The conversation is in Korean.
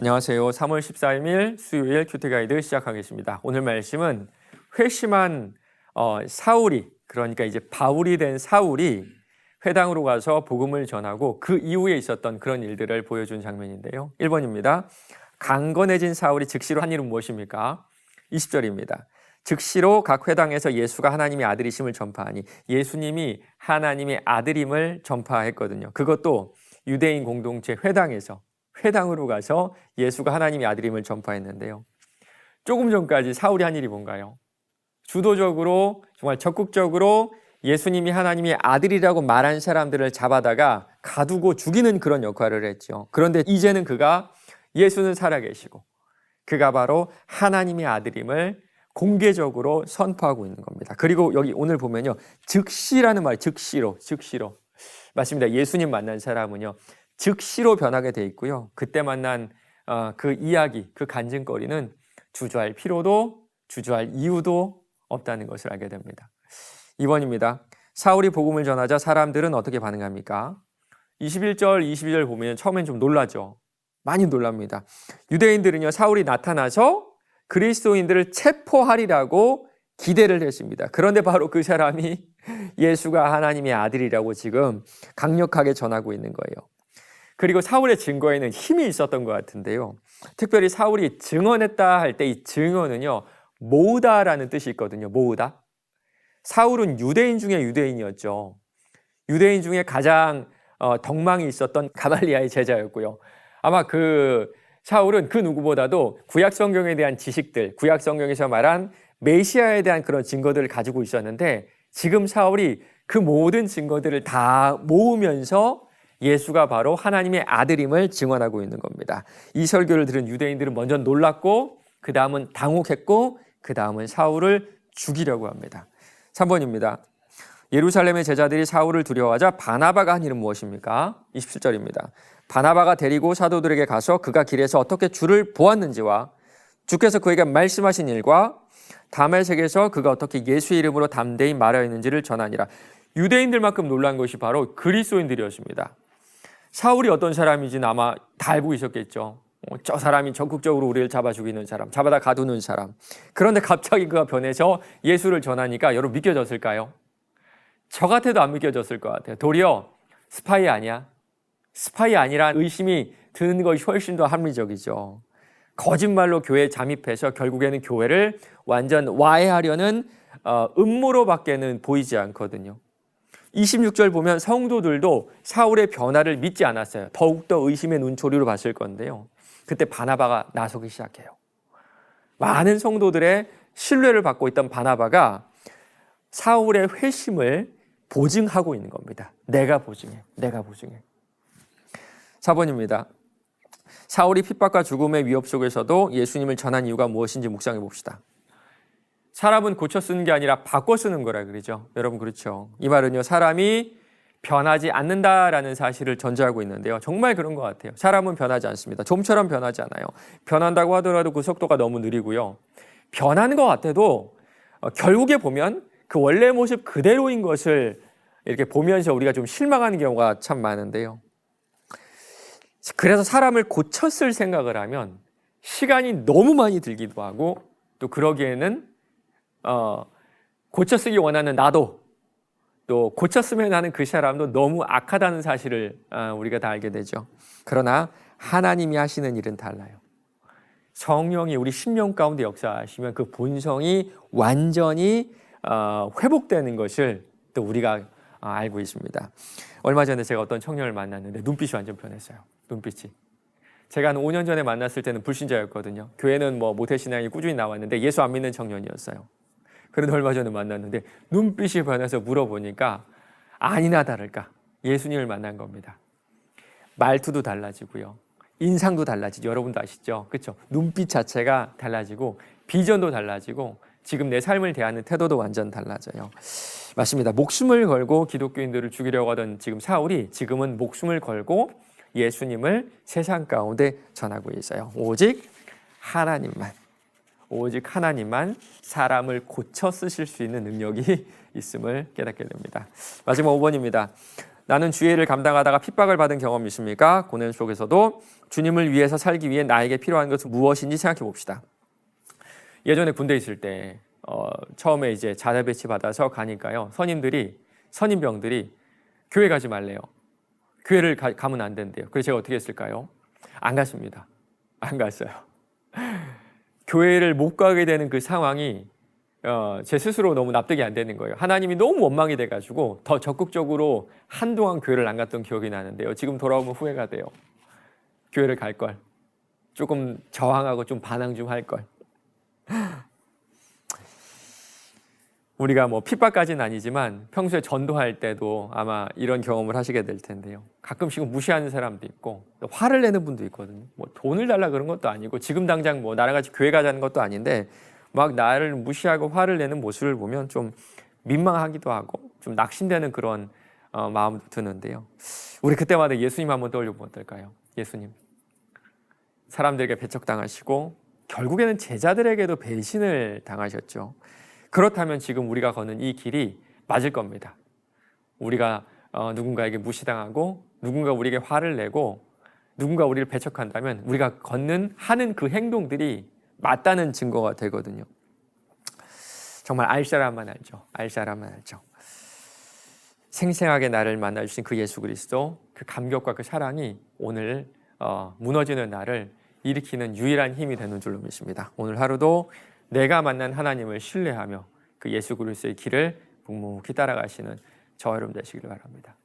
안녕하세요. 3월 14일 수요일 큐티가이드 시작하겠습니다. 오늘 말씀은 회심한 사울이, 그러니까 이제 바울이 된 사울이 회당으로 가서 복음을 전하고 그 이후에 있었던 그런 일들을 보여준 장면인데요. 1번입니다. 강건해진 사울이 즉시로 한 일은 무엇입니까? 20절입니다. 즉시로 각 회당에서 예수가 하나님의 아들이심을 전파하니, 예수님이 하나님의 아들임을 전파했거든요. 그것도 유대인 공동체 회당으로 가서 예수가 하나님의 아들임을 전파했는데요. 조금 전까지 사울이 한 일이 뭔가요? 주도적으로, 정말 적극적으로 예수님이 하나님의 아들이라고 말한 사람들을 잡아다가 가두고 죽이는 그런 역할을 했죠. 그런데 이제는 그가 예수는 살아계시고 그가 바로 하나님의 아들임을 공개적으로 선포하고 있는 겁니다. 그리고 여기 오늘 보면요, 즉시라는 말, 즉시로 맞습니다. 예수님 만난 사람은요, 즉시로 변하게 돼 있고요. 그때 만난 그 이야기, 그 간증거리는 주저할 필요도 주저할 이유도 없다는 것을 알게 됩니다. 2번입니다. 사울이 복음을 전하자 사람들은 어떻게 반응합니까? 21절, 22절 보면 처음엔 좀 놀라죠. 많이 놀랍니다. 유대인들은요, 사울이 나타나서 그리스도인들을 체포하리라고 기대를 했습니다. 그런데 바로 그 사람이 예수가 하나님의 아들이라고 지금 강력하게 전하고 있는 거예요. 그리고 사울의 증거에는 힘이 있었던 것 같은데요. 특별히 사울이 증언했다 할 때 이 증언은요, 모으다라는 뜻이 있거든요. 모으다. 사울은 유대인 중에 유대인이었죠. 유대인 중에 가장 덕망이 있었던 가말리아의 제자였고요. 아마 그 사울은 그 누구보다도 구약 성경에 대한 지식들, 구약 성경에서 말한 메시아에 대한 그런 증거들을 가지고 있었는데, 지금 사울이 그 모든 증거들을 다 모으면서 예수가 바로 하나님의 아들임을 증언하고 있는 겁니다. 이 설교를 들은 유대인들은 먼저 놀랐고, 그 다음은 당혹했고, 그 다음은 사울을 죽이려고 합니다. 3번입니다. 예루살렘의 제자들이 사울을 두려워하자 바나바가 한 일은 무엇입니까? 27절입니다. 바나바가 데리고 사도들에게 가서 그가 길에서 어떻게 주를 보았는지와 주께서 그에게 말씀하신 일과 다메섹에서 그가 어떻게 예수의 이름으로 담대히 말하였는지를 전하니라. 유대인들만큼 놀란 것이 바로 그리스도인들이었습니다. 사울이 어떤 사람인지는 아마 다 알고 있었겠죠. 저 사람이 적극적으로 우리를 잡아 죽이는 사람, 잡아다 가두는 사람. 그런데 갑자기 그가 변해서 예수를 전하니까 여러분 믿겨졌을까요? 저 같아도 안 믿겨졌을 것 같아요. 도리어 스파이 아니야? 스파이 아니란 의심이 드는 것이 훨씬 더 합리적이죠. 거짓말로 교회에 잠입해서 결국에는 교회를 완전 와해하려는 음모로밖에는 보이지 않거든요. 26절 보면 성도들도 사울의 변화를 믿지 않았어요. 더욱더 의심의 눈초리로 봤을 건데요. 그때 바나바가 나서기 시작해요. 많은 성도들의 신뢰를 받고 있던 바나바가 사울의 회심을 보증하고 있는 겁니다. 내가 보증해. 4번입니다. 사울이 핍박과 죽음의 위협 속에서도 예수님을 전한 이유가 무엇인지 묵상해 봅시다. 사람은 고쳐 쓰는 게 아니라 바꿔 쓰는 거라 그러죠. 여러분 그렇죠. 이 말은요, 사람이 변하지 않는다라는 사실을 전제하고 있는데요. 정말 그런 것 같아요. 사람은 변하지 않습니다. 좀처럼 변하지 않아요. 변한다고 하더라도 그 속도가 너무 느리고요. 변하는 것 같아도 결국에 보면 그 원래 모습 그대로인 것을 이렇게 보면서 우리가 좀 실망하는 경우가 참 많은데요. 그래서 사람을 고쳐 쓸 생각을 하면 시간이 너무 많이 들기도 하고, 또 그러기에는 고쳐 쓰기 원하는 나도, 또 고쳐 쓰면 하는 그 사람도 너무 악하다는 사실을 우리가 다 알게 되죠. 그러나 하나님이 하시는 일은 달라요. 성령이 우리 심령 가운데 역사하시면 그 본성이 완전히 회복되는 것을 또 우리가 알고 있습니다. 얼마 전에 제가 어떤 청년을 만났는데 눈빛이 완전 변했어요. 눈빛이. 제가 한 5년 전에 만났을 때는 불신자였거든요. 교회는 모태신앙이 꾸준히 나왔는데 예수 안 믿는 청년이었어요. 그런데 얼마 전에 만났는데 눈빛이 변해서 물어보니까 아니나 다를까 예수님을 만난 겁니다. 말투도 달라지고요. 인상도 달라지죠. 여러분도 아시죠? 그렇죠? 눈빛 자체가 달라지고 비전도 달라지고 지금 내 삶을 대하는 태도도 완전 달라져요. 맞습니다. 목숨을 걸고 기독교인들을 죽이려고 하던 지금 사울이 지금은 목숨을 걸고 예수님을 세상 가운데 전하고 있어요. 오직 하나님만 사람을 고쳐 쓰실 수 있는 능력이 있음을 깨닫게 됩니다. 마지막 5번입니다. 나는 주의를 감당하다가 핍박을 받은 경험이 있습니까? 고난 속에서도 주님을 위해서 살기 위해 나에게 필요한 것은 무엇인지 생각해 봅시다. 예전에 군대 있을 때 처음에 이제 자대 배치 받아서 가니까요. 선임병들이 교회 가지 말래요. 교회를 가면 안 된대요. 그래서 제가 어떻게 했을까요? 안 갔습니다. 안 갔어요. 교회를 못 가게 되는 그 상황이 제 스스로 너무 납득이 안 되는 거예요. 하나님이 너무 원망이 돼가지고 더 적극적으로 한동안 교회를 안 갔던 기억이 나는데요. 지금 돌아오면 후회가 돼요. 교회를 갈 걸. 조금 저항하고 좀 반항 좀 할 걸. 우리가 뭐 핍박까지는 아니지만 평소에 전도할 때도 아마 이런 경험을 하시게 될 텐데요. 가끔씩은 무시하는 사람도 있고 화를 내는 분도 있거든요. 뭐 돈을 달라 그런 것도 아니고 지금 당장 뭐 나랑 같이 교회 가자는 것도 아닌데 막 나를 무시하고 화를 내는 모습을 보면 좀 민망하기도 하고 좀 낙심되는 그런 마음도 드는데요. 우리 그때마다 예수님 한번 떠올려보면 어떨까요? 예수님. 사람들에게 배척당하시고 결국에는 제자들에게도 배신을 당하셨죠. 그렇다면 지금 우리가 걷는 이 길이 맞을 겁니다. 우리가 누군가에게 무시당하고 누군가 우리에게 화를 내고 누군가 우리를 배척한다면 우리가 하는 그 행동들이 맞다는 증거가 되거든요. 정말 알 사람만 알죠. 알 사람만 알죠. 생생하게 나를 만나주신 그 예수 그리스도, 그 감격과 그 사랑이 오늘 무너지는 나를 일으키는 유일한 힘이 되는 줄로 믿습니다. 오늘 하루도 내가 만난 하나님을 신뢰하며 그 예수 그리스도의 길을 묵묵히 따라가시는 저와 여러분 되시기를 바랍니다.